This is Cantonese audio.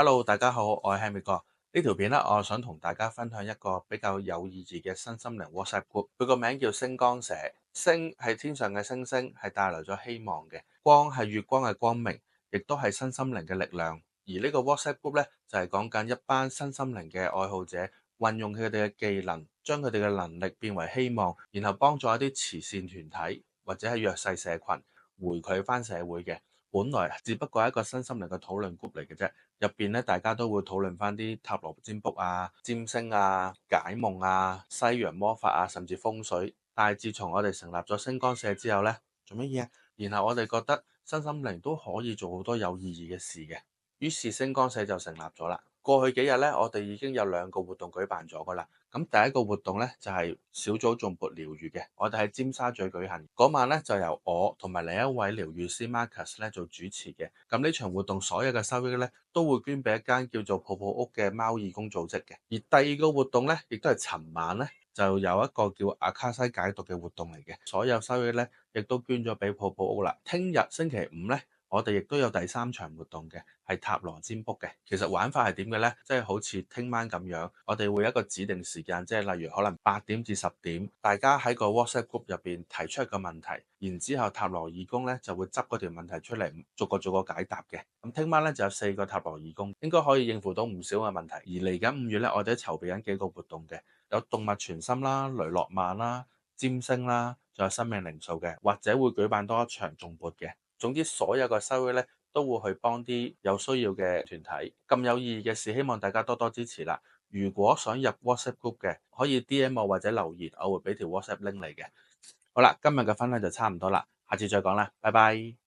Hello，大家好，我係 Hammy 哥。呢條片咧，我想同大家分享一個比較有意義嘅身心靈 WhatsApp group。佢個名叫星光社，星係天上嘅星星，係帶來咗希望嘅；光係月光嘅光明，亦都係身心靈嘅力量。而呢個 WhatsApp group 咧，就係講緊一班身心靈嘅愛好者，運用佢哋嘅技能，將佢哋嘅能力變為希望，然後幫助一啲慈善團體或者係弱勢社群回饋翻社會嘅。本來只不過係一個身心靈嘅討論 group 嚟嘅啫。入邊咧，大家都會討論翻啲塔羅占卜啊、占星啊、解夢啊、西洋魔法啊，甚至風水。但係自從我哋成立咗星光社之後呢，做乜嘢？然後我哋覺得身心靈都可以做好多有意義嘅事嘅，於是星光社就成立咗啦。過去幾日呢，我哋已經有2個活動舉辦咗噶啦。咁第一個活動呢，就係小組頌缽療癒嘅，我哋喺尖沙咀舉行。嗰晚呢，就由我同埋另一位療癒師 Marcus 咧做主持嘅。咁呢場活動所有嘅收益呢，都會捐俾一間叫做泡泡屋嘅貓義工組織嘅。而第二個活動呢，亦都係尋晚呢，就有一個叫阿卡西解讀嘅活動嚟嘅，所有收益呢，亦都捐咗俾泡泡屋啦。聽日星期五呢，我哋亦都有第3場活動嘅，係塔羅占卜嘅。其實玩法係點嘅呢？即係好似聽晚咁樣，我哋會有一個指定時間，即係例如可能8點至10點，大家喺個 WhatsApp group 入邊提出一個問題，然之後塔羅義工咧就會執嗰條問題出嚟，逐個解答嘅。咁聽晚咧就有4個塔羅義工，應該可以應付到唔少嘅問題。而嚟緊5月咧，我哋都籌備緊幾個活動嘅，有動物傳心啦、雷諾曼啦、占星啦，仲有生命靈數嘅，或者會舉辦多一場頌缽嘅。總之所有嘅收益咧都會去幫啲有需要嘅團體。咁有意義嘅事，希望大家多多支持啦。如果想入 WhatsApp group 嘅，可以 DM 我或者留言，我會俾條 WhatsApp link 你嘅。好啦，今日嘅分享就差唔多啦，下次再講啦，拜拜。